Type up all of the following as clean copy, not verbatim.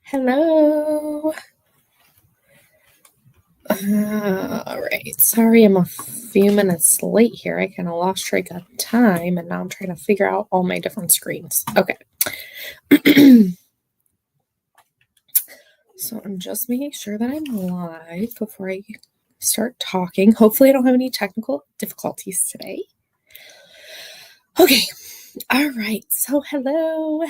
Hello. All right. Sorry, I'm a few minutes late here. I kind of lost track of time and now I'm trying to figure out all my different screens. Okay. So I'm just making sure that I'm live before I start talking. Hopefully, I don't have any technical difficulties today. Okay. All right. So hello.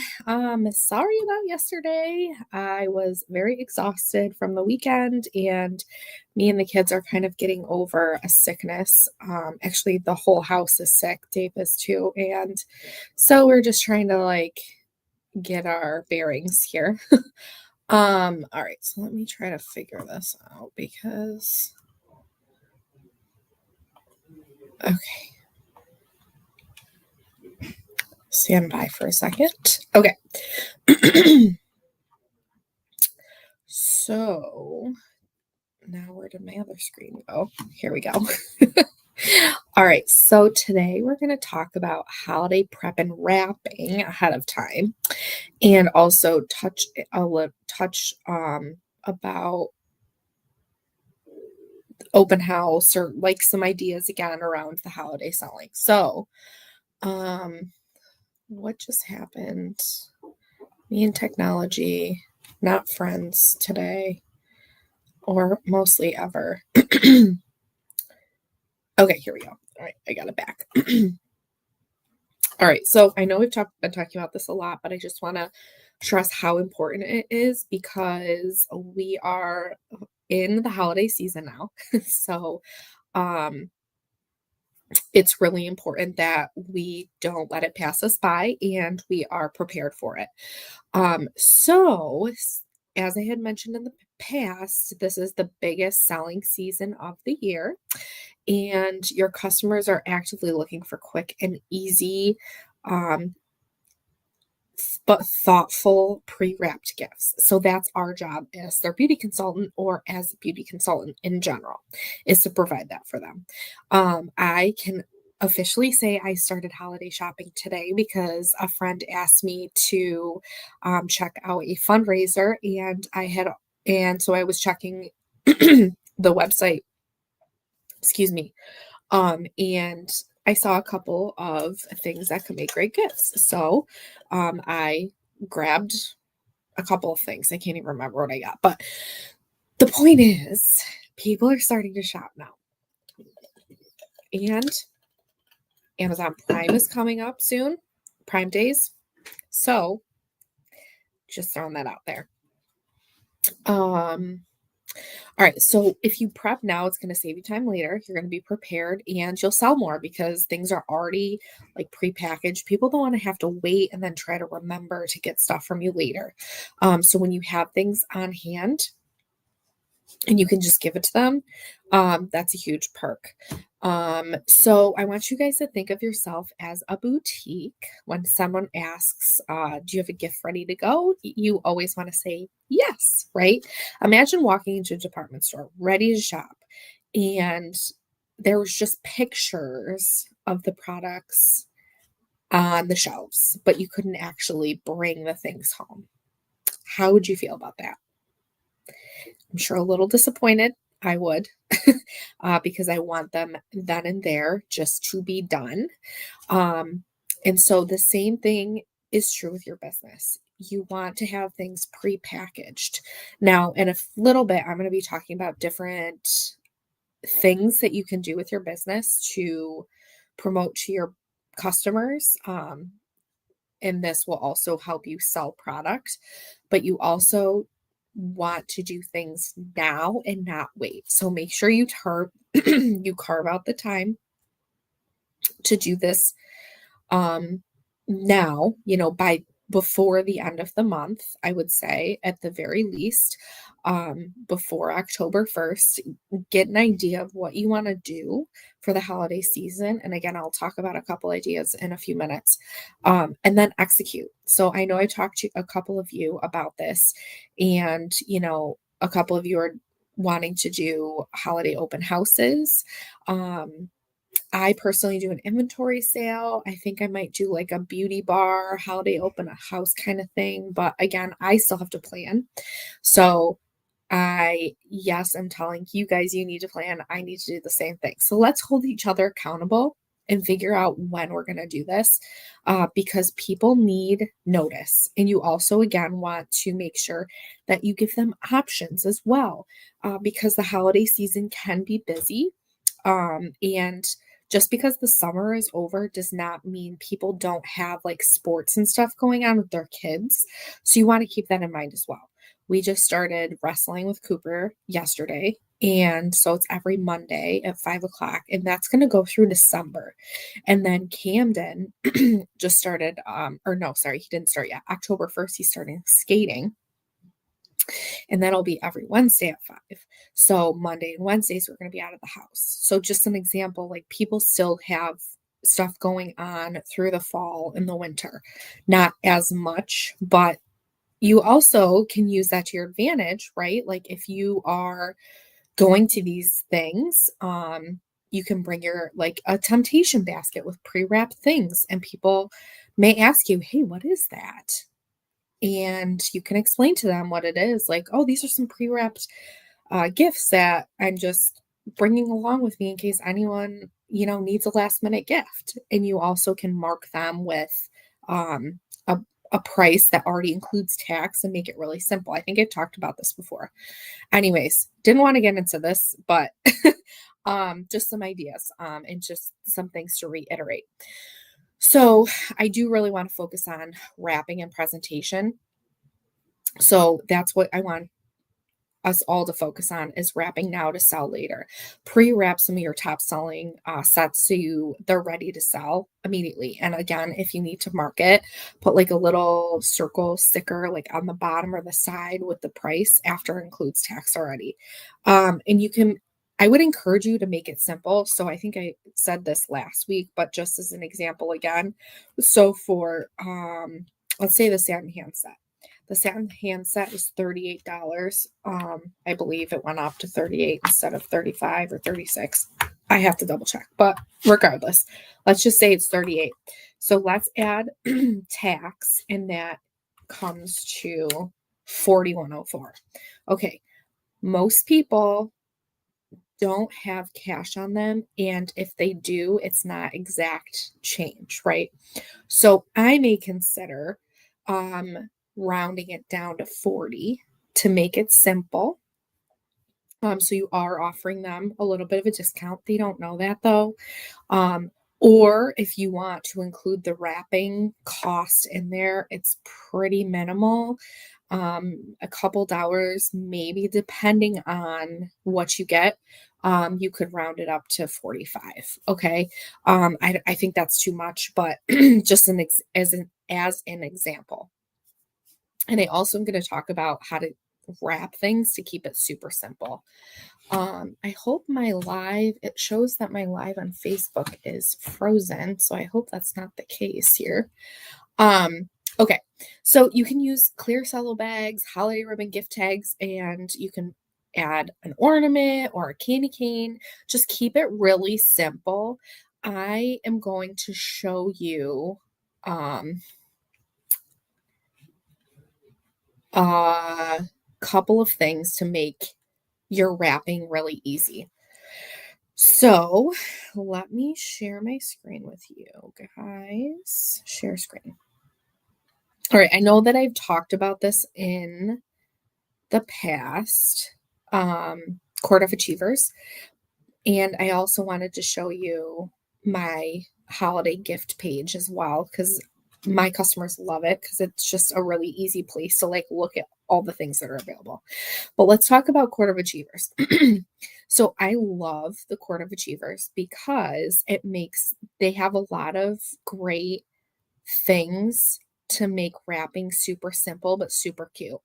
Sorry about yesterday. I was very exhausted from the weekend and me and the kids are kind of getting over a sickness. Actually the whole house is sick. Dave is too. And so we're just trying to get our bearings here. All right. So let me try to figure this out because okay. Stand by for a second. Okay. So now where did my other screen go? Here we go. All right, so today we're going to talk about holiday prep and wrapping ahead of time, and also touch about open house or like some ideas again around the holiday selling. So, um, what just happened? Me and technology, not friends today, or mostly ever. Okay, here we go. All right, I got it back. All right, so I know been talking about this a lot, but I just want to stress how important it is because we are in the holiday season now. So, um, it's really important that we don't let it pass us by and we are prepared for it. As I had mentioned in the past, this is the biggest selling season of the year, and your customers are actively looking for quick and easy, um, but thoughtful pre-wrapped gifts. So that's our job as their beauty consultant or as a beauty consultant in general, is to provide that for them. I can officially say I started holiday shopping today because a friend asked me to check out a fundraiser, and so I was checking the website, excuse me, and I saw a couple of things that could make great gifts. So I grabbed a couple of things. I can't even remember what I got. But the point is, people are starting to shop now. And Amazon Prime is coming up soon, Prime Days. So just throwing that out there. All right, so if you prep now, it's going to save you time later. You're going to be prepared and you'll sell more because things are already like prepackaged. People don't want to have to wait and then try to remember to get stuff from you later. So when you have things on hand and you can just give it to them, that's a huge perk. So I want you guys to think of yourself as a boutique. When someone asks, do you have a gift ready to go? You always want to say yes, right? Imagine walking into a department store ready to shop, and there was just pictures of the products on the shelves, but you couldn't actually bring the things home. How would you feel about that? I'm sure a little disappointed. I would, because I want them then and there just to be done. Um, and so the same thing is true with your business. You want to have things pre-packaged. Now, in a little bit, I'm going to be talking about different things that you can do with your business to promote to your customers. And this will also help you sell product, but you also want to do things now and not wait. So make sure you carve out the time to do this now, by before the end of the month, I would say at the very least, before October 1st, get an idea of what you want to do for the holiday season. And again, I'll talk about a couple ideas in a few minutes, and then execute. So I know I talked to a couple of you about this, and, a couple of you are wanting to do holiday open houses. I personally do an inventory sale. I think I might do like a beauty bar, holiday open a house kind of thing. But again, I still have to plan. So yes, I'm telling you guys, you need to plan. I need to do the same thing. So let's hold each other accountable and figure out when we're going to do this because people need notice. And you also, again, want to make sure that you give them options as well because the holiday season can be busy. And just because the summer is over does not mean people don't have like sports and stuff going on with their kids. So you want to keep that in mind as well. We just started wrestling with Cooper yesterday. And so it's every Monday at 5 o'clock, and that's going to go through December. And then Camden just started, or no, sorry, he didn't start yet. October 1st, he's starting skating, and that'll be every Wednesday at 5. So Monday and Wednesdays, we're going to be out of the house. So just an example, like people still have stuff going on through the fall and the winter, not as much, but you also can use that to your advantage, right? Like if you are going to these things, you can bring your like a temptation basket with pre-wrapped things, and people may ask you, hey, what is that? And you can explain to them what it is, like, oh, these are some pre-wrapped gifts that I'm just bringing along with me in case anyone, needs a last minute gift. And you also can mark them with um, a, a price that already includes tax and make it really simple. I think I talked about this before. Anyways, didn't want to get into this, but just some ideas and just some things to reiterate. So I do really want to focus on wrapping and presentation. So that's what I want us all to focus on is wrapping now to sell later. Pre-wrap some of your top selling sets so they're ready to sell immediately. And again, if you need to mark it, put like a little circle sticker like on the bottom or the side with the price after it includes tax already. And I would encourage you to make it simple. So I think I said this last week, but just as an example again. So for let's say the satin hand set. The satin hand set is $38. I believe it went up to 38 instead of 35 or 36. I have to double check, but regardless, let's just say it's 38. So let's add tax, and that comes to 4104. Okay, most people don't have cash on them, and if they do, it's not exact change, right? So I may consider rounding it down to 40 to make it simple. So you are offering them a little bit of a discount. They don't know that though. Or if you want to include the wrapping cost in there, it's pretty minimal. A couple dollars, maybe depending on what you get. You could round it up to 45. Okay. I think that's too much, but just as an example. And I also am going to talk about how to wrap things to keep it super simple. I hope it shows that my live on Facebook is frozen. So I hope that's not the case here. Okay. So you can use clear cello bags, holiday ribbon gift tags, and you can add an ornament or a candy cane. Just keep it really simple. I am going to show you, a couple of things to make your wrapping really easy. So let me share my screen with you guys. Share screen. All right. I know that I've talked about this in the past, Court of Achievers. And I also wanted to show you my holiday gift page as well, because my customers love it because it's just a really easy place to like look at all the things that are available. But let's talk about Court of Achievers. So I love the Court of Achievers because they have a lot of great things to make wrapping super simple but super cute.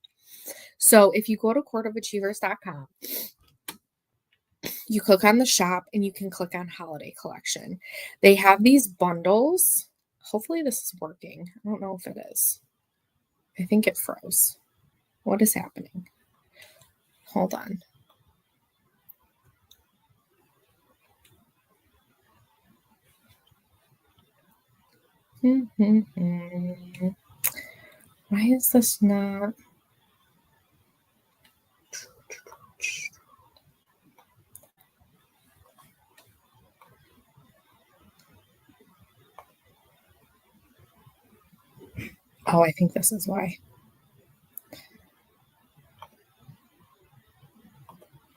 So if you go to courtofachievers.com, you click on the shop and you can click on holiday collection. They have these bundles. Hopefully this is working. I don't know if it is. I think it froze. What is happening? Hold on. Mhm. Why is this not? Oh, I think this is why.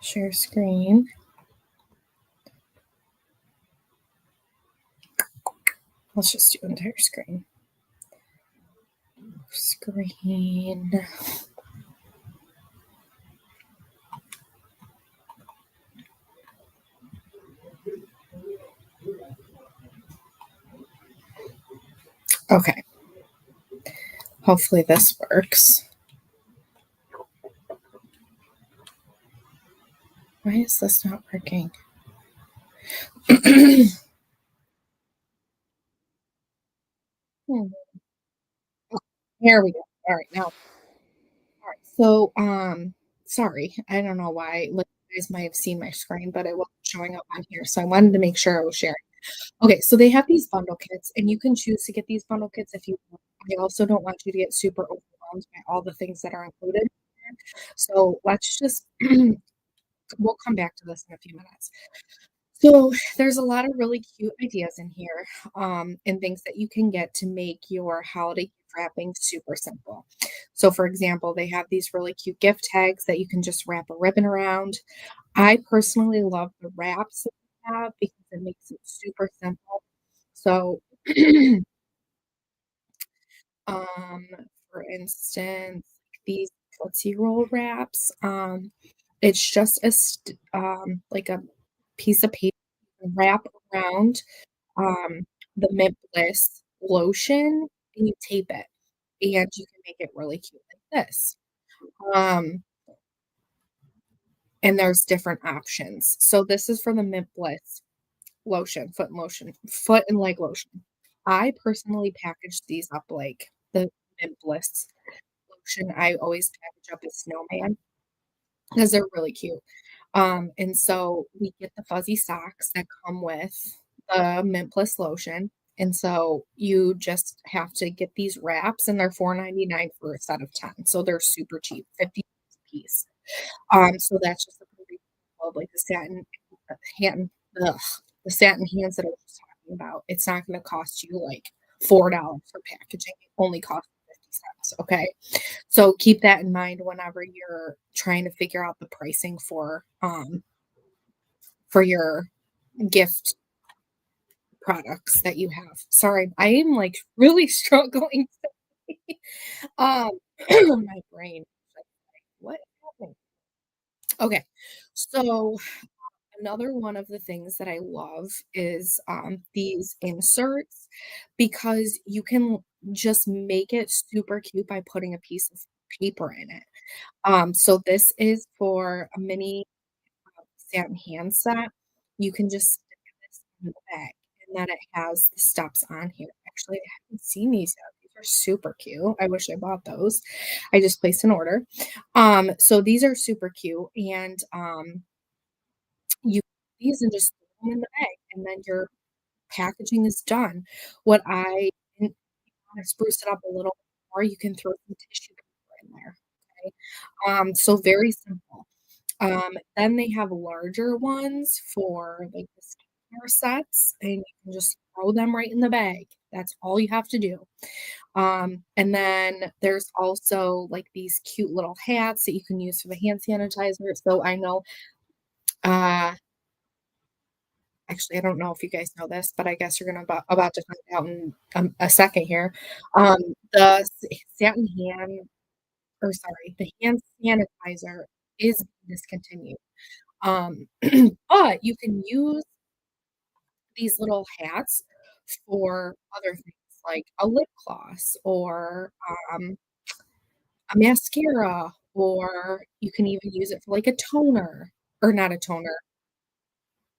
Share screen. Let's just do entire screen. Screen. Okay. Hopefully this works. Why is this not working? Hmm. Here we go. All right, now. All right. So, sorry. I don't know why. Like, you guys might have seen my screen, but it wasn't showing up on here. So I wanted to make sure I was sharing. Okay, so they have these bundle kits, and you can choose to get these bundle kits if you want. I also don't want you to get super overwhelmed by all the things that are included. So let's just we'll come back to this in a few minutes. So there's a lot of really cute ideas in here, and things that you can get to make your holiday gift wrapping super simple. So, for example, they have these really cute gift tags that you can just wrap a ribbon around. I personally love the wraps that they have because it makes it super simple. So, um, for instance, these Tootsie Roll wraps, it's just like a piece of paper wrap around the Mint Bliss lotion, and you tape it, and you can make it really cute like this. Um, and there's different options. So this is for the Mint Bliss lotion, foot and leg lotion. I personally package these up like the Mint Bliss lotion. I always package up a snowman because they're really cute. And so we get the fuzzy socks that come with the Mint Bliss lotion. And so you just have to get these wraps and they're $4.99 for a set of 10. So they're super cheap, 50 cents a piece. So that's just a pretty of like the hand ugh, the satin hands that I was just talking about. It's not gonna cost you like $4 for packaging. It only costs 50 cents. Okay. So keep that in mind whenever you're trying to figure out the pricing for your gift products that you have. Sorry, I am like really struggling. Um, my brain. What happened? Okay, so another one of the things that I love is these inserts because you can just make it super cute by putting a piece of paper in it. So this is for a mini satin hand set. You can just stick this in the bag, and then it has the steps on here. Actually, I haven't seen these yet. These are super cute. I wish I bought those. I just placed an order. So these are super cute, and you these and just throw them in the bag, and then your packaging is done. What I and wanna spruce it up a little more, you can throw some tissue paper in there, okay? So very simple. Then they have larger ones for, like, the skincare sets, and you can just throw them right in the bag. That's all you have to do. And then there's also, like, these cute little hats that you can use for the hand sanitizer. So I know, uh actually, I don't know if you guys know this, but I guess you're gonna about to find out in, a second here. Um, the satin hand or sorry, the hand sanitizer is discontinued. Um, but you can use these little hats for other things like a lip gloss or, a mascara, or you can even use it for, like, a toner or not a toner.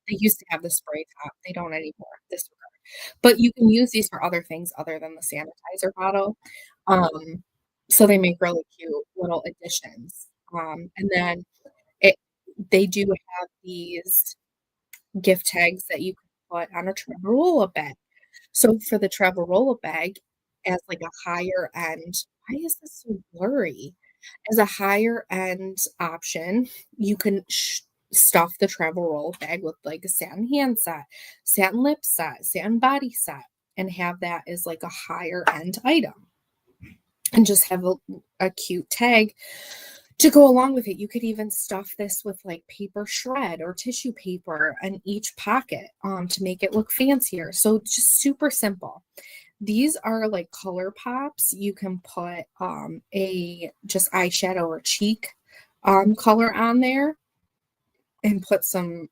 They used to have the spray top, they don't anymore, disregard. But you can use these for other things other than the sanitizer bottle. Um, so they make really cute little additions. And then it they do have these gift tags that you can put on a Trello bag. So for the Traverola bag, as like a higher end, why is this so blurry? As a higher end option, you can stuff the Traverola bag with like a satin hand set, satin lip set, satin body set, and have that as like a higher end item. And just have a cute tag to go along with it. You could even stuff this with like paper shred or tissue paper in each pocket to make it look fancier. So just super simple. These are like color pops. You can put a just eyeshadow or cheek color on there and put some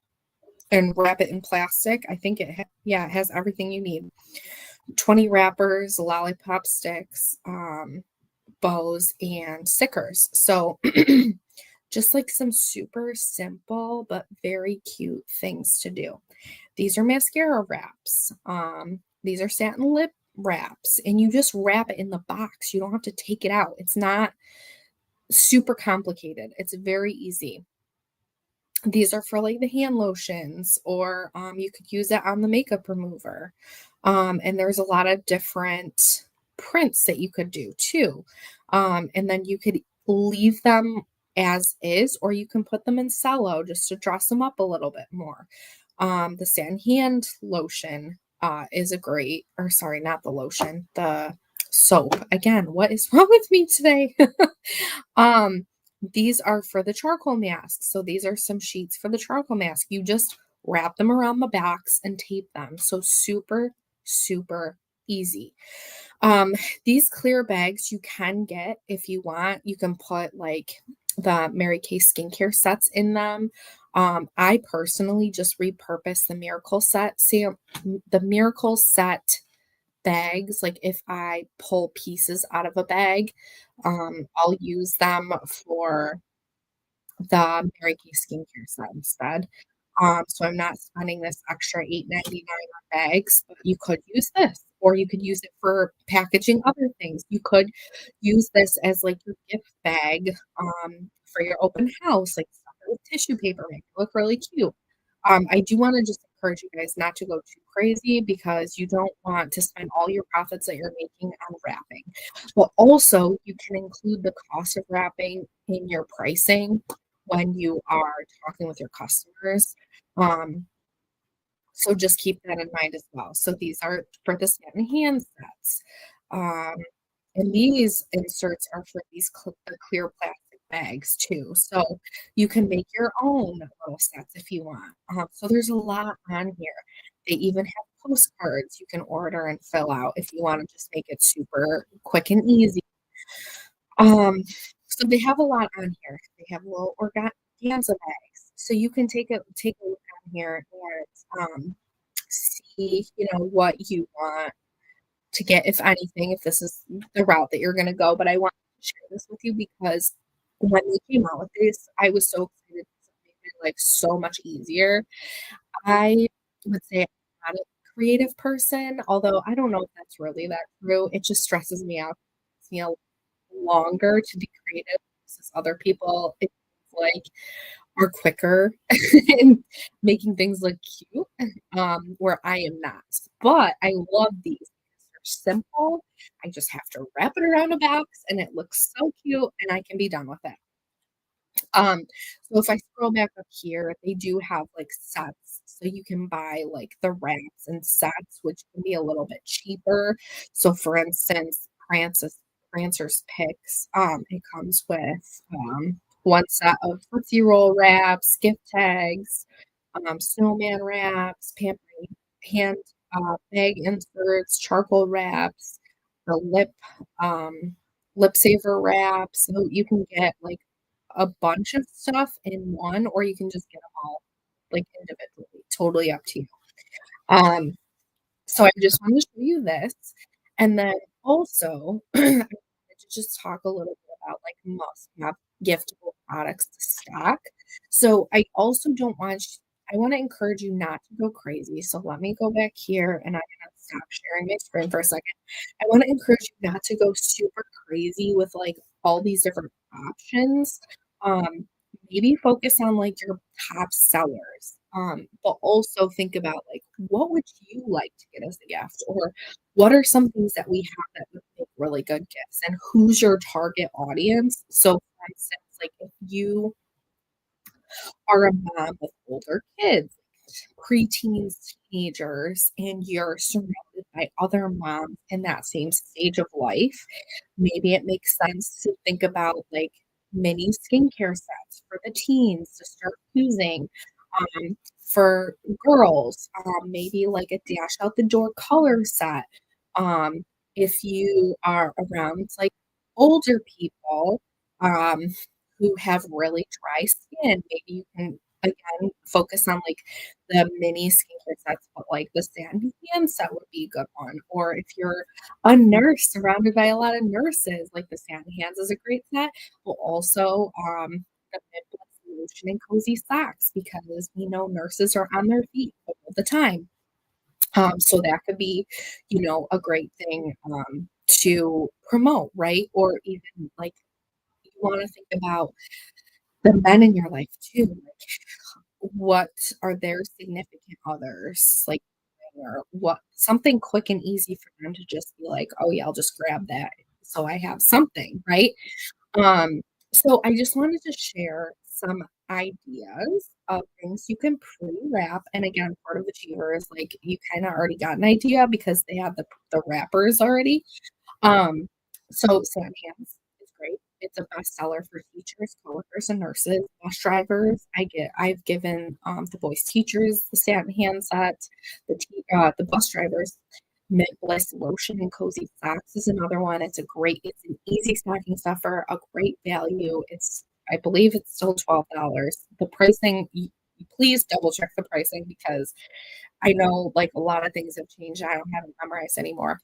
and wrap it in plastic. I think yeah, it has everything you need. 20 wrappers, lollipop sticks, bows, and stickers. So just like some super simple but very cute things to do. These are mascara wraps. These are satin lip wraps, and you just wrap it in the box. You don't have to take it out. It's not super complicated. It's very easy. These are for like the hand lotions, or you could use it on the makeup remover. And there's a lot of different prints that you could do too. And then you could leave them as is, or you can put them in cello just to dress them up a little bit more. The sand hand lotion is a great, or sorry, not the lotion, the soap. Again, what is wrong with me today? um, these are for the charcoal mask. So these are some sheets for the charcoal mask. You just wrap them around the box and tape them. So super, super easy. Um, these clear bags you can get if you want. You can put like the Mary Kay skincare sets in them. I personally just repurpose the Miracle set. See, the Miracle set bags, like if I pull pieces out of a bag, I'll use them for the Mary Kay skincare set instead. So I'm not spending this extra $8.99 on bags, but you could use this, or you could use it for packaging other things. You could use this as like your gift bag for your open house, like stuff it with tissue paper, make it look really cute. I do want to just encourage you guys not to go too crazy because you don't want to spend all your profits that you're making on wrapping. But also, you can include the cost of wrapping in your pricing when you are talking with your customers. Um, so just keep that in mind as well. So these are for the satin hand sets. Um, and these inserts are for these the clear plastic bags too. So you can make your own little sets if you want. So there's a lot on here. They even have postcards you can order and fill out if you want to just make it super quick and easy. Um, so they have a lot on here. They have little organza bags. So you can take a look on here and see, what you want to get, if anything, if this is the route that you're gonna go. But I want to share this with you because when they came out with this, I was so excited because it made it like so much easier. I would say I'm not a creative person, although I don't know if that's really that true. It just stresses me out. It takes me a longer to be creative versus other people. It feels like are quicker in making things look cute, where I am not. But I love these because they're simple. I just have to wrap it around a box and it looks so cute and I can be done with it. Um, so if I scroll back up here, they do have like sets. So you can buy like the wraps and sets, which can be a little bit cheaper. So for instance, Prancer's Picks, it comes with one set of Tootsie Roll wraps, gift tags, snowman wraps, pampering hand bag inserts, charcoal wraps, the lip saver wraps. So you can get like a bunch of stuff in one, or you can just get them all like individually. Totally up to you. Um, so I just wanted to show you this. And then also, I wanted to just talk a little bit about like must-have giftable products to stock. So I also don't want I want to encourage you not to go crazy. So let me go back here and I'm gonna stop sharing my screen for a second. I want to encourage you not to go super crazy with like all these different options. Um, maybe focus on like your top sellers. But also think about, like, what would you like to get as a gift? Or what are some things that we have that would make really good gifts? And who's your target audience? So, for instance, like, if you are a mom with older kids, preteens, teenagers, and you're surrounded by other moms in that same stage of life, maybe it makes sense to think about like mini skincare sets for the teens to start using. For girls, maybe like a dash out the door color set. Um, if you are around like older people, um, who have really dry skin, maybe you can again focus on like the mini skincare sets, but like the sandy hand set would be a good one. Or if you're a nurse surrounded by a lot of nurses, like the sandy hands is a great set, but also the Midwest lotion and cozy socks because we know nurses are on their feet all the time. So that could be, a great thing to promote, right? Or even like you want to think about the men in your life too. Like, what are their significant others like, or what something quick and easy for them to just be like, oh yeah, I'll just grab that so I have something, right? Um, so I just wanted to share some ideas of things you can pre-wrap. And again, part of Achiever is like you kind of already got an idea because they have the wrappers already. Um, so Hands is great. It's a bestseller for teachers, coworkers, and nurses, bus drivers. I've given the voice teachers the Hand set, the bus drivers. Mint Bliss lotion and cozy socks is another one. It's an easy stocking stuffer, a great value. I believe it's still $12. The pricing, please double check the pricing because I know like a lot of things have changed. I don't have it memorized anymore.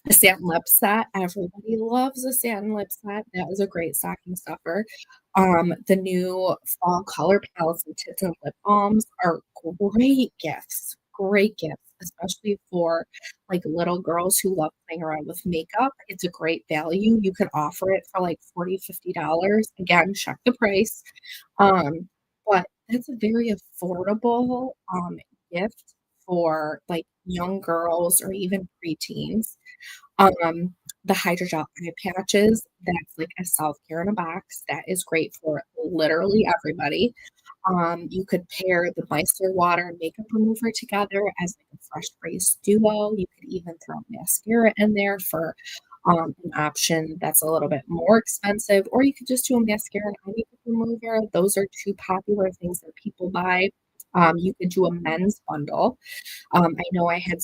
A satin lip set. Everybody loves a satin lip set. That is a great stocking stuffer. The new fall color palettes and tints and lip balms are great gifts. Great gifts, especially for like little girls who love playing around with makeup. It's a great value. You can offer it for like $40, $50. Again, check the price. Um, but that's a very affordable gift for like young girls or even preteens. Um, the hydrogel eye patches, that's like a self-care in a box. That is great for literally everybody. You could pair the micellar water and makeup remover together as like a fresh face duo. You could even throw mascara in there for an option that's a little bit more expensive, or you could just do a mascara and eye makeup remover. Those are two popular things that people buy. You could do a men's bundle. I know I had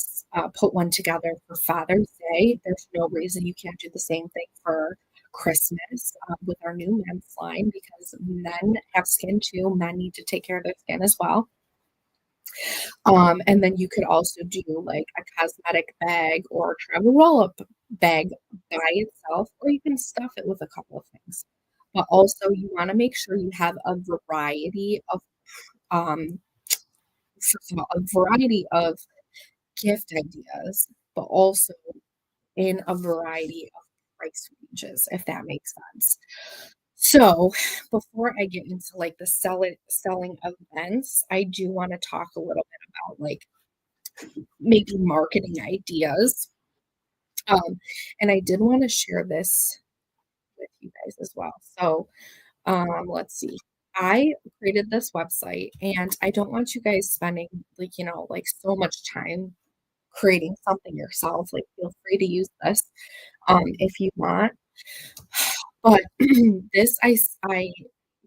put one together for Father's Day. There's no reason you can't do the same thing for Christmas with our new men's line because men have skin too. Men need to take care of their skin as well. And then you could also do like a cosmetic bag or travel roll-up bag by itself, or you can stuff it with a couple of things. But also, you want to make sure you have a variety of um, first of all, a variety of gift ideas, but also in a variety of price ranges, if that makes sense. So, before I get into like the selling events, I do want to talk a little bit about like maybe marketing ideas. Um, and I did want to share this with you guys as well. So, let's see. I created this website and I don't want you guys spending like, like so much time creating something yourself. Like, feel free to use this if you want. But I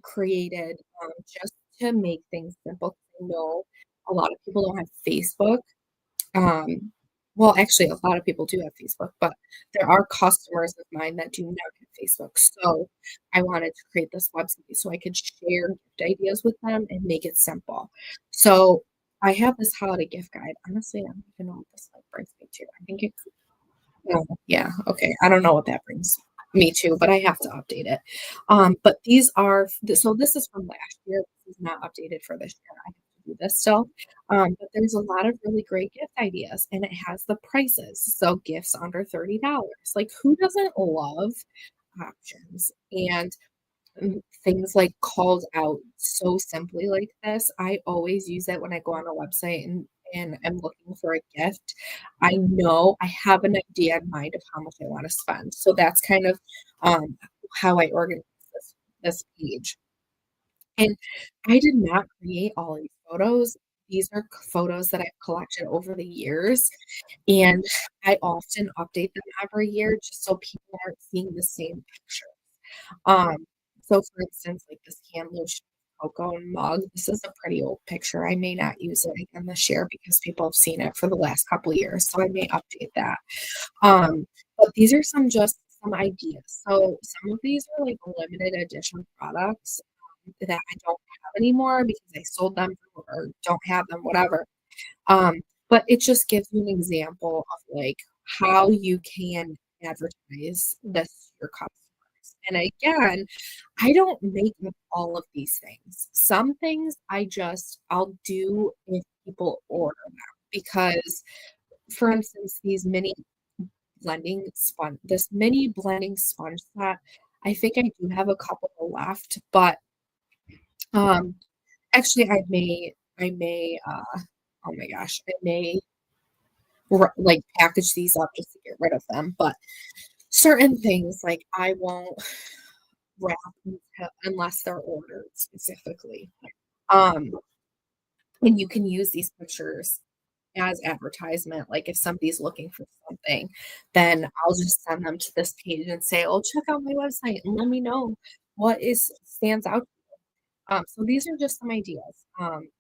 created just to make things simple. I know a lot of people don't have Facebook. Um, well, actually, a lot of people do have Facebook, but there are customers of mine that do not have Facebook. So I wanted to create this website so I could share gift ideas with them and make it simple. So I have this holiday gift guide. Honestly, I don't even know what this like brings me to. I think it Oh, yeah, okay. I don't know what that brings me to, but I have to update it. But these are so this is from last year. This is not updated for this year. I have to do this still. But there's a lot of really great gift ideas, and it has the prices. So gifts under $30. Like, who doesn't love options? And things like called out so simply like this. I always use it when I go on a website and I'm looking for a gift. I know I have an idea in mind of how much I wanna spend. So that's kind of, um, how I organize this page. And I did not create all these photos. These are photos that I've collected over the years, and I often update them every year just so people aren't seeing the same picture. Um, so for instance, like this hand lotion cocoa and mug, this is a pretty old picture. I may not use it again this year because people have seen it for the last couple of years, so I may update that. But these are some ideas. So some of these are like limited edition products that I don't have anymore because I sold them or don't have them, whatever. But it just gives you an example of like how you can advertise this to your customers. And again, I don't make up all of these things. Some things I'll do if people order them because for instance, this mini blending sponge set, I think I do have a couple left, but um actually oh my gosh, I may like package these up just to get rid of them. But certain things like I won't wrap unless they're ordered specifically. Um, and you can use these pictures as advertisement. Like if somebody's looking for something, then I'll just send them to this page and say, "Oh, check out my website and let me know what is stands out." So these are just some ideas.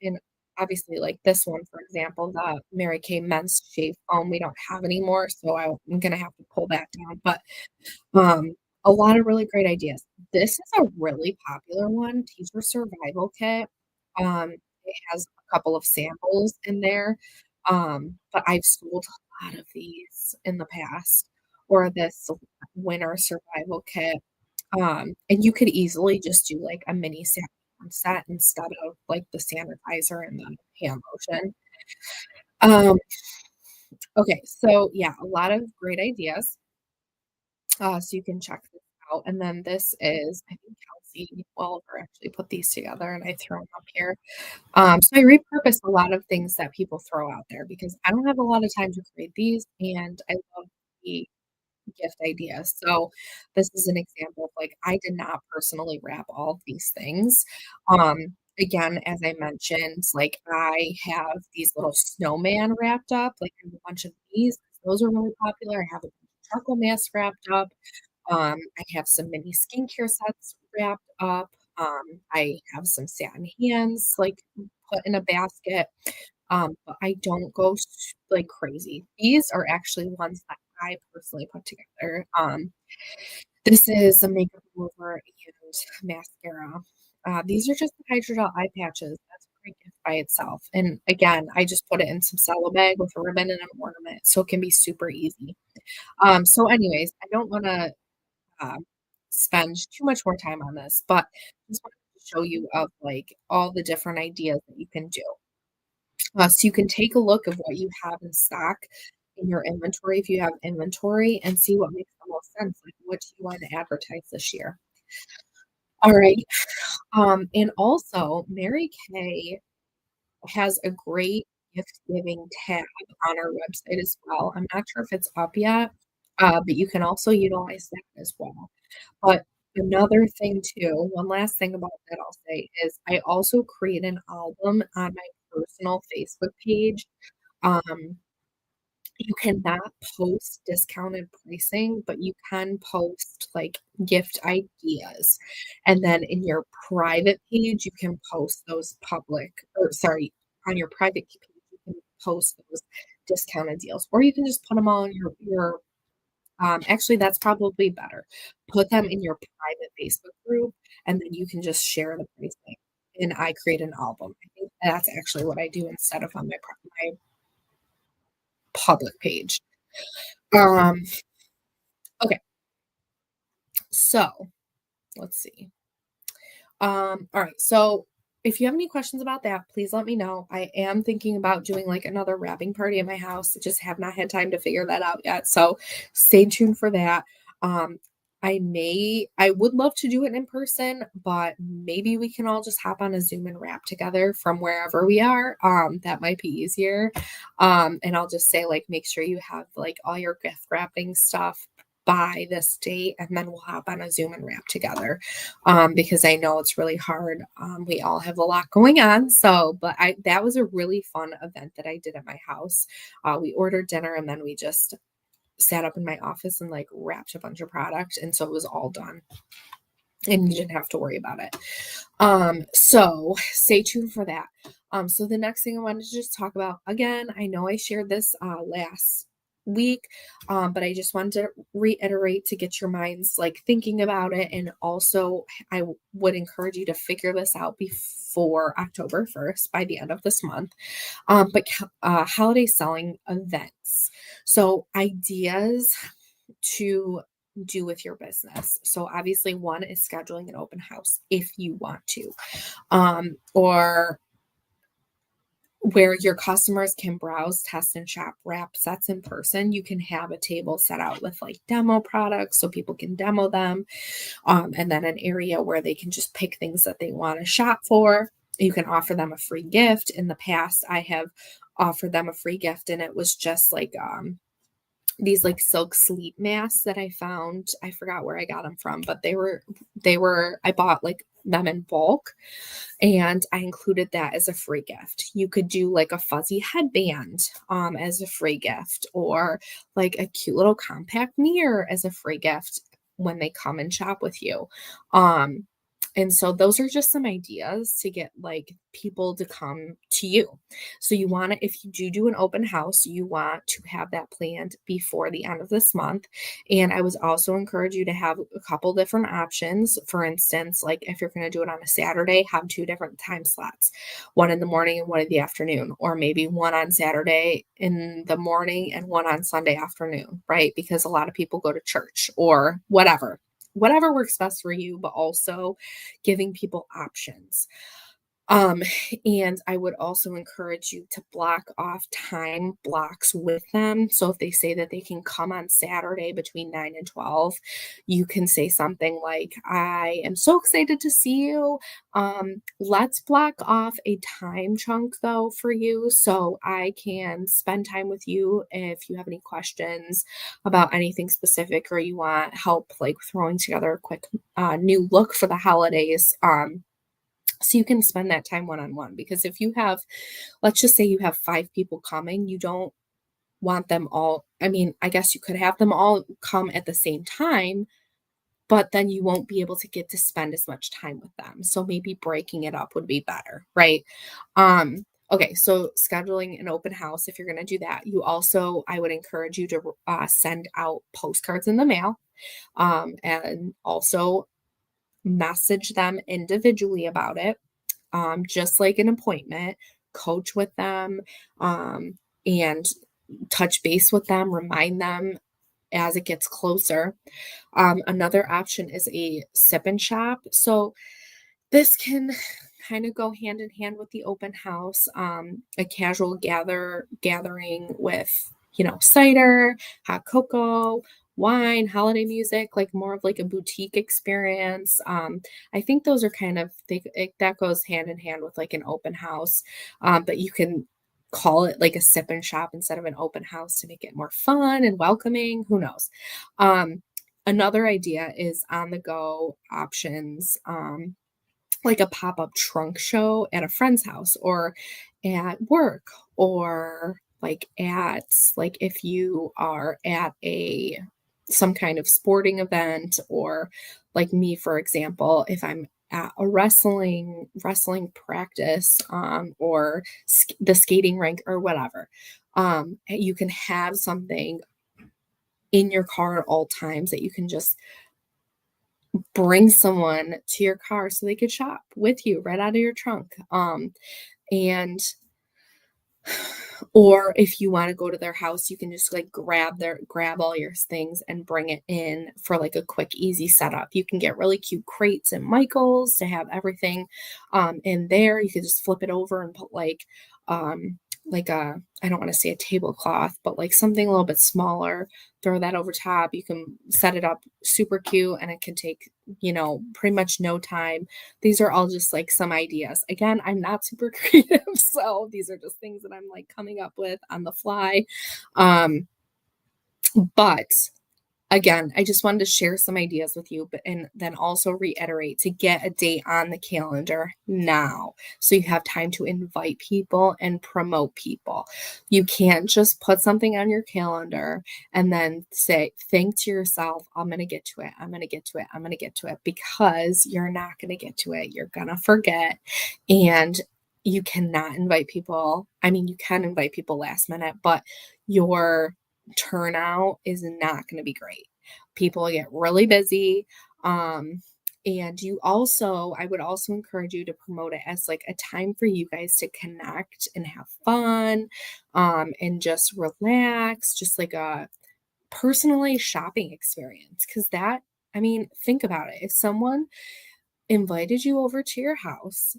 And obviously, like this one, for example, the Mary Kay men's shave foam, we don't have anymore, so I'm gonna have to pull that down. But um, a lot of really great ideas. This is a really popular one, Teacher Survival Kit. It has a couple of samples in there, but I've sold a lot of these in the past, or this winter survival kit. And you could easily just do like a mini set instead of like the sanitizer and the hand lotion. Um, okay, so yeah, a lot of great ideas. So you can check this out. And then this is, I think Kelsey Welliver actually put these together and I throw them up here. So I repurpose a lot of things that people throw out there because I don't have a lot of time to create these and I love the gift ideas. So this is an example of like I did not personally wrap all of these things. Again, as I mentioned, like I have these little snowman wrapped up, like I have a bunch of these. Those are really popular. I have a charcoal mask wrapped up. I have some mini skincare sets wrapped up. I have some satin hands like put in a basket. But I don't go like crazy. These are actually ones that I personally put together. This is a makeup remover and mascara. These are just the Hydrogel eye patches. That's a great gift by itself. And again, I just put it in some cello bag with a ribbon and an ornament, so it can be super easy. So anyways, I don't want to um, spend too much more time on this, but just wanted to show you of like all the different ideas that you can do. So you can take a look of what you have in stock in your inventory if you have inventory and see what makes the most sense. Like what do you want to advertise this year? All right. And also Mary Kay has a great gift giving tab on our website as well. I'm not sure if it's up yet, but you can also utilize that as well. But another thing too, one last thing about that I'll say is I also create an album on my personal Facebook page. Um, you cannot post discounted pricing, but you can post like gift ideas. And then in your private page, you can post those on your private page, you can post those discounted deals, or you can just put them all in your actually, that's probably better. Put them in your private Facebook group, and then you can just share the pricing, and I create an album. I think that's actually what I do instead of on my public page. Um, okay, so let's see. All right, so if you have any questions about that, please let me know. I am thinking about doing like another wrapping party at my house. I just have not had time to figure that out yet. So stay tuned for that. Um, I would love to do it in person, but maybe we can all just hop on a Zoom and wrap together from wherever we are. That might be easier. And I'll just say, like, make sure you have like all your gift wrapping stuff by this date, and then we'll hop on a Zoom and wrap together. Because I know it's really hard. We all have a lot going on. So, but that was a really fun event that I did at my house. We ordered dinner and then we just sat up in my office and like wrapped a bunch of product, and so it was all done and you didn't have to worry about it. So stay tuned for that. So the next thing I wanted to just talk about, again, I know I shared this last week, but I just wanted to reiterate to get your minds like thinking about it. And also would encourage you to figure this out before October 1st, by the end of this month. But holiday selling events. So ideas to do with your business. So obviously one is scheduling an open house if you want to, or where your customers can browse, test, and shop wrap sets in person. You can have a table set out with like demo products so people can demo them, and then an area where they can just pick things that they want to shop for. You can offer them a free gift. In the past, I have offered them a free gift, and it was just like these like silk sleep masks that I found. I forgot where I got them from, but I bought like them in bulk, and I included that as a free gift. You could do like a fuzzy headband as a free gift, or like a cute little compact mirror as a free gift when they come and shop with you. And so those are just some ideas to get like people to come to you. So you want to, if you do an open house, you want to have that planned before the end of this month. And I was also encourage you to have a couple different options. For instance, like if you're going to do it on a Saturday, have two different time slots, one in the morning and one in the afternoon, or maybe one on Saturday in the morning and one on Sunday afternoon, right? Because a lot of people go to church or whatever works best for you, but also giving people options. Um, and I would also encourage you to block off time blocks with them. So if they say that they can come on Saturday between 9 and 12, you can say something like, I am so excited to see you. Let's block off a time chunk though for you so I can spend time with you if you have any questions about anything specific or you want help like throwing together a quick new look for the holidays. So you can spend that time one-on-one, because if you have, let's just say you have 5 people coming, you don't want them all, I mean, I guess you could have them all come at the same time, but then you won't be able to get to spend as much time with them. So maybe breaking it up would be better, right? Okay, so scheduling an open house, if you're going to do that, I would encourage you to send out postcards in the mail, and also message them individually about it, just like an appointment, coach with them, and touch base with them, remind them as it gets closer. Another option is a sip and shop. So this can kind of go hand in hand with the open house, a casual gathering with, cider, hot cocoa, wine, holiday music, like more of like a boutique experience. I think those are that goes hand in hand with like an open house, but you can call it like a sip and shop instead of an open house to make it more fun and welcoming. Who knows? Another idea is on the go options. Like a pop-up trunk show at a friend's house or at work, or like if you are at some kind of sporting event, or like me, for example, if I'm at a wrestling practice, or the skating rink or whatever, you can have something in your car at all times that you can just bring someone to your car so they could shop with you right out of your trunk. And or if you want to go to their house, you can just like grab all your things and bring it in for like a quick, easy setup. You can get really cute crates at Michael's to have everything in there. You could just flip it over and put like like I don't want to say a tablecloth, but like something a little bit smaller, throw that over top. You can set it up super cute and it can take, pretty much no time. These are all just like some ideas. Again, I'm not super creative, so these are just things that I'm like coming up with on the fly. Um, but again, I just wanted to share some ideas with you, but and then also reiterate to get a date on the calendar now so you have time to invite people and promote people. You can't just put something on your calendar and then think to yourself, I'm going to get to it. I'm going to get to it. I'm going to get to it, because you're not going to get to it. You're going to forget. And you cannot invite people. I mean, you can invite people last minute, but your turnout is not going to be great. People get really busy. Um, and I would also encourage you to promote it as like a time for you guys to connect and have fun, and just relax, just like a personalized shopping experience. I mean, think about it. If someone invited you over to your house,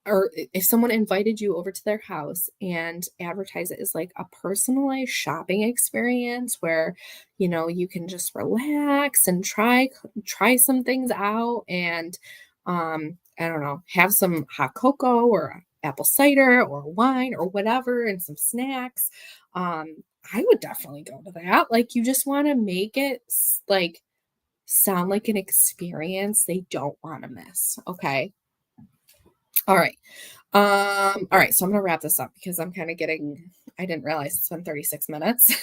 or if someone invited you over to their house and advertise it as like a personalized shopping experience where you can just relax and try some things out, and I don't know, have some hot cocoa or apple cider or wine or whatever and some snacks. I would definitely go to that. Like, you just want to make it like sound like an experience they don't want to miss. Okay. All right. All right, so I'm gonna wrap this up because I didn't realize it's been 36 minutes.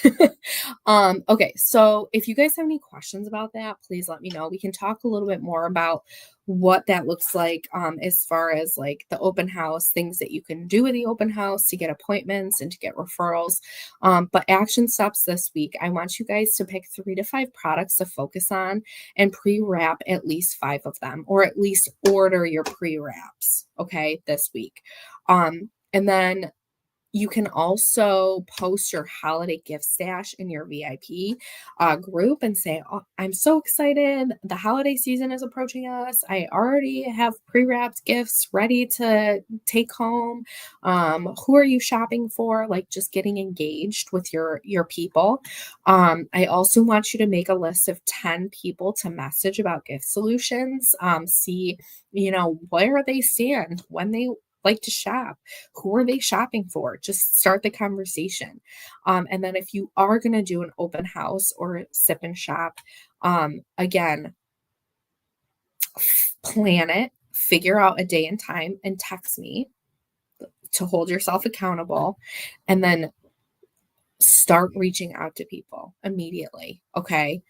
Okay, so if you guys have any questions about that, please let me know. We can talk a little bit more about what that looks like, as far as like the open house, things that you can do with the open house to get appointments and to get referrals. But action steps this week, I want you guys to pick 3 to 5 products to focus on and pre-wrap at least 5 of them, or at least order your pre-wraps, okay, this week. And then you can also post your holiday gift stash in your VIP group and say, oh, I'm so excited. The holiday season is approaching us. I already have pre-wrapped gifts ready to take home. Who are you shopping for? Like, just getting engaged with your people. I also want you to make a list of 10 people to message about gift solutions. See, where they stand when they like to shop. Who are they shopping for? Just start the conversation. And then if you are going to do an open house or sip and shop, again, plan it, figure out a day and time, and text me to hold yourself accountable, and then start reaching out to people immediately. Okay.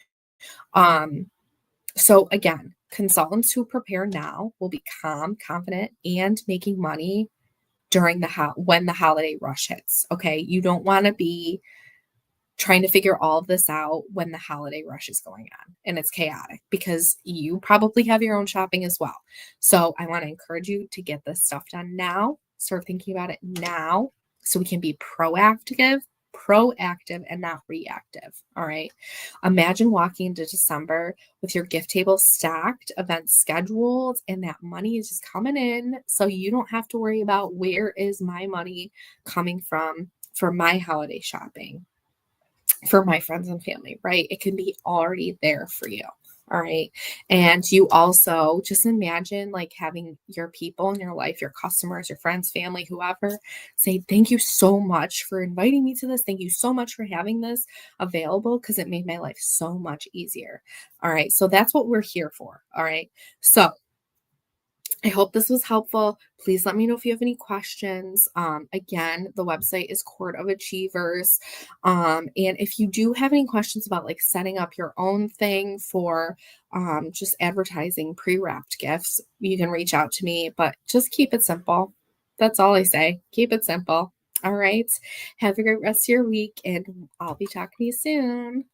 So again, consultants who prepare now will be calm, confident, and making money during when the holiday rush hits. Okay. You don't want to be trying to figure all of this out when the holiday rush is going on and it's chaotic, because you probably have your own shopping as well. So I want to encourage you to get this stuff done now. Start thinking about it now so we can be proactive and not reactive. All right. Imagine walking into December with your gift table stacked, events scheduled, and that money is just coming in. So you don't have to worry about where is my money coming from for my holiday shopping, for my friends and family, right? It can be already there for you. All right. And you also just imagine like having your people in your life, your customers, your friends, family, whoever, say, thank you so much for inviting me to this. Thank you so much for having this available, because it made my life so much easier. All right. So that's what we're here for. All right. So I hope this was helpful. Please let me know if you have any questions. Again, the website is Court of Achievers. And if you do have any questions about like setting up your own thing for just advertising pre-wrapped gifts, you can reach out to me, but just keep it simple. That's all I say. Keep it simple. All right. Have a great rest of your week, and I'll be talking to you soon.